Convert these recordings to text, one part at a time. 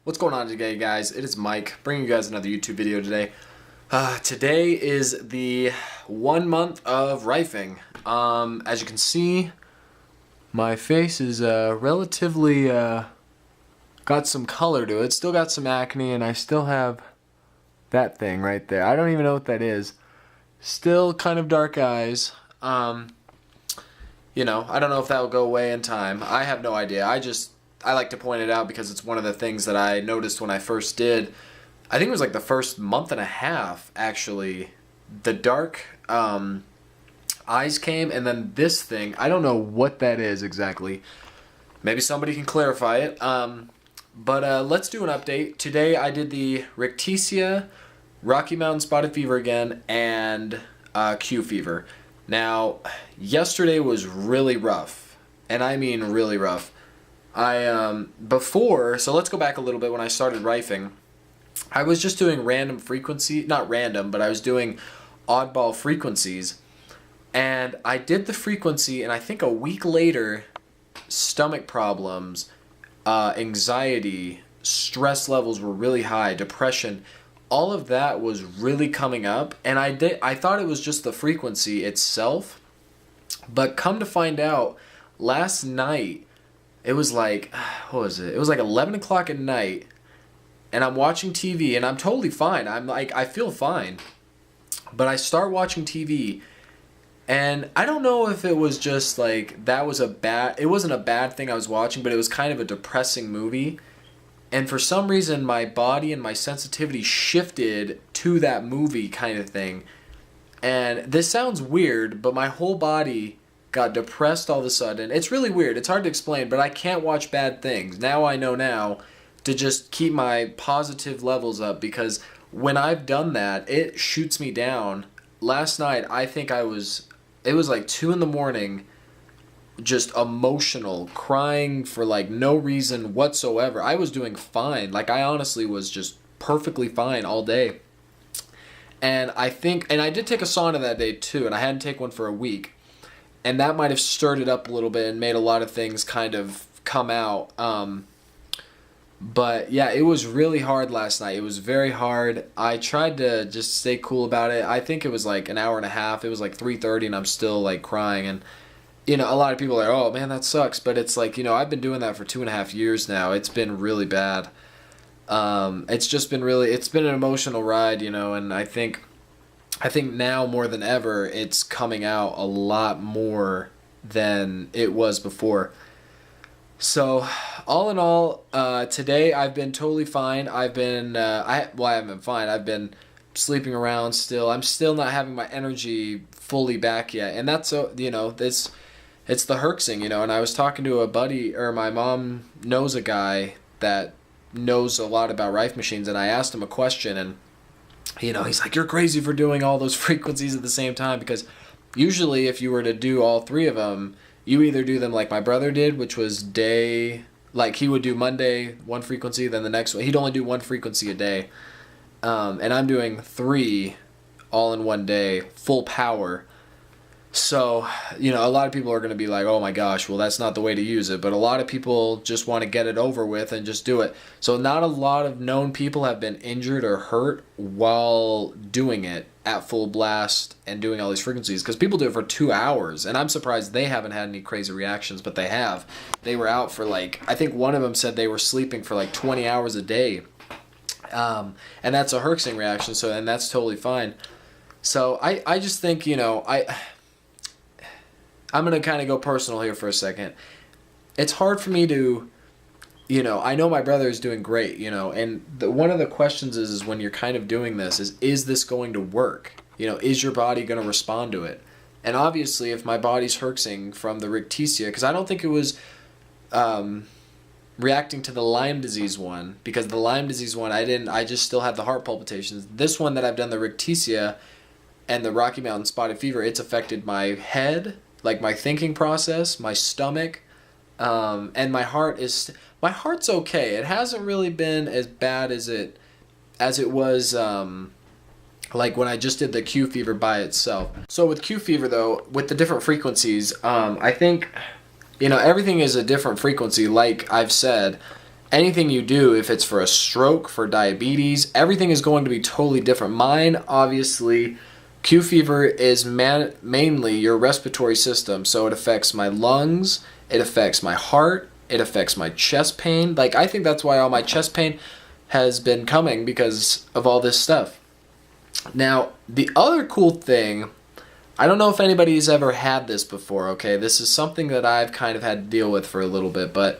What's going on today, guys? It is Mike, bringing you guys another YouTube video today. Today is the 1 month of rifing. As you can see, my face is relatively got some color to it. Still got some acne, and I still have that thing right there. I don't even know what that is. Still kind of dark eyes. You know, I don't know if that will go away in time. I have no idea. I like to point it out because it's one of the things that I noticed when I first did. I think it was like the first month and a half, actually. The dark eyes came, and then this thing, I don't know what that is exactly. Maybe somebody can clarify it. But let's do an update. Today I did the Rickettsia, Rocky Mountain Spotted Fever again, and Q fever. Now, yesterday was really rough, and I mean really rough. So let's go back a little bit. When I started rifing, I was just doing random frequency, not random, but I was doing oddball frequencies, and I did the frequency, and I think a week later, stomach problems, anxiety, stress levels were really high, depression, all of that was really coming up, and I thought it was just the frequency itself, but come to find out, last night, it was like, what was it? It was like 11 o'clock at night, and I'm watching TV, and I'm totally fine. I'm like, I feel fine. But I start watching TV, and I don't know if it was just like, it wasn't a bad thing I was watching, but it was kind of a depressing movie. And for some reason, my body and my sensitivity shifted to that movie kind of thing. And this sounds weird, but my whole body got depressed all of a sudden. It's really weird. It's hard to explain, but I can't watch bad things. Now I know now to just keep my positive levels up, because when I've done that, it shoots me down. Last night, I think it was like 2 in the morning, just emotional, crying for like no reason whatsoever. I was doing fine. Like, I honestly was just perfectly fine all day. And I did take a sauna that day too, and I hadn't taken one for a week. And that might have stirred it up a little bit and made a lot of things kind of come out. But yeah, it was really hard last night. It was very hard. I tried to just stay cool about it. I think it was like an hour and a half. It was like 3:30 and I'm still like crying. And, you know, a lot of people are like, oh man, that sucks. But it's like, you know, I've been doing that for 2.5 years now. It's been really bad. It's been an emotional ride, you know, and I think now more than ever, it's coming out a lot more than it was before. So, all in all, today I've been totally fine. I haven't been fine. I've been sleeping around still. I'm still not having my energy fully back yet. And that's, you know, it's the herxing, you know. And I was talking to a buddy, or my mom knows a guy that knows a lot about rifle machines, and I asked him a question, and you know, he's like, you're crazy for doing all those frequencies at the same time, because usually if you were to do all 3 of them, you either do them like my brother did, which was like he would do Monday 1 frequency, then the next one, he'd only do 1 frequency a day. And I'm doing 3 all in 1 day, full power. So, you know, a lot of people are going to be like, oh my gosh, well, that's not the way to use it. But a lot of people just want to get it over with and just do it. So not a lot of known people have been injured or hurt while doing it at full blast and doing all these frequencies, because people do it for 2 hours. And I'm surprised they haven't had any crazy reactions, but they have. They were out for like, I think one of them said they were sleeping for like 20 hours a day. And that's a herxing reaction, and that's totally fine. So I just think, you know, I'm going to kind of go personal here for a second. It's hard for me to, you know, I know my brother is doing great, you know, and one of the questions is when you're kind of doing this is this going to work? You know, is your body going to respond to it? And obviously, if my body's herxing from the Rickettsia, because I don't think it was reacting to the Lyme disease one, because the Lyme disease one, I just still had the heart palpitations. This one that I've done, the Rickettsia and the Rocky Mountain Spotted Fever, it's affected my head, like my thinking process, my stomach, and my heart's okay. It hasn't really been as bad as it was like when I just did the Q fever by itself. So with Q fever though, with the different frequencies, I think, you know, everything is a different frequency, like I've said, anything you do, if it's for a stroke, for diabetes, everything is going to be totally different. Mine, obviously, Q fever is mainly your respiratory system, so it affects my lungs, it affects my heart, it affects my chest pain. Like, I think that's why all my chest pain has been coming, because of all this stuff. Now, the other cool thing, I don't know if anybody's ever had this before, okay? This is something that I've kind of had to deal with for a little bit, but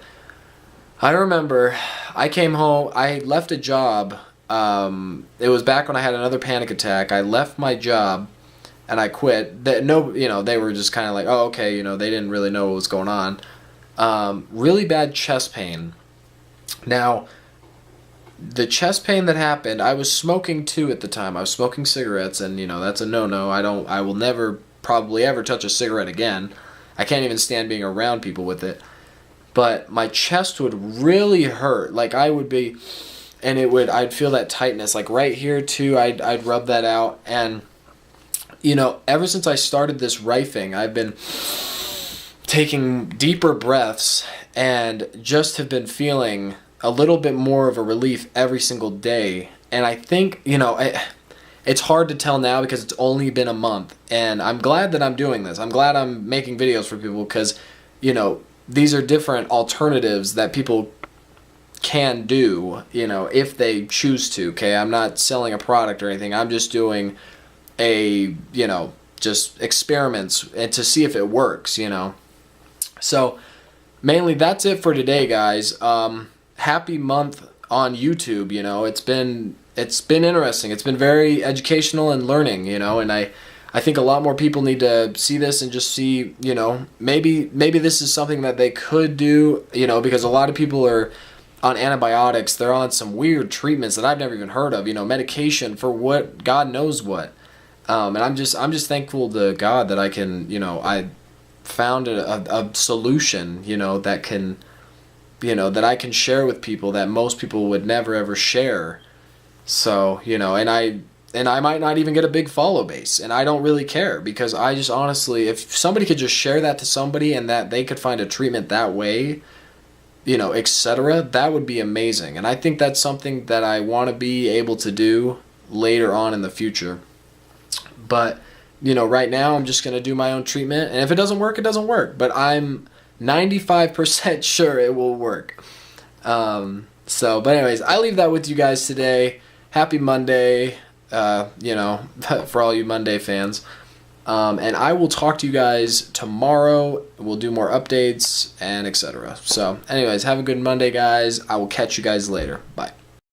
I remember I came home, I left a job. It was back when I had another panic attack. I left my job and I quit. They were just kind of like, oh, okay, they didn't really know what was going on. Really bad chest pain. Now, the chest pain that happened, I was smoking too at the time. I was smoking cigarettes, and that's a no-no. I will never probably ever touch a cigarette again. I can't even stand being around people with it. But my chest would really hurt. Like, I would be, and I'd feel that tightness, like right here too. I'd rub that out, and ever since I started this rifing, I've been taking deeper breaths and just have been feeling a little bit more of a relief every single day. And I think, it's hard to tell now because it's only been a month, and I'm glad that I'm doing this. I'm glad I'm making videos for people because, these are different alternatives that people can do, if they choose to, okay? I'm not selling a product or anything. I'm just doing just experiments and to see if it works, So, mainly that's it for today, guys. Happy month on YouTube, it's been interesting. It's been very educational and learning, and I think a lot more people need to see this and just see, maybe this is something that they could do, because a lot of people are on antibiotics. They're on some weird treatments that I've never even heard of, medication for what, God knows what. And I'm just thankful to God that I can, I found a solution, that can, that I can share with people that most people would never ever share. So, and I might not even get a big follow base, and I don't really care, because I just honestly, if somebody could just share that to somebody and that they could find a treatment that way, etc., that would be amazing. And I think that's something that I want to be able to do later on in the future. But, right now I'm just going to do my own treatment, and if it doesn't work, it doesn't work. But I'm 95% sure it will work. But anyways, I leave that with you guys today. Happy Monday. For all you Monday fans. And I will talk to you guys tomorrow. We'll do more updates and etc. So anyways, have a good Monday, guys. I will catch you guys later. Bye.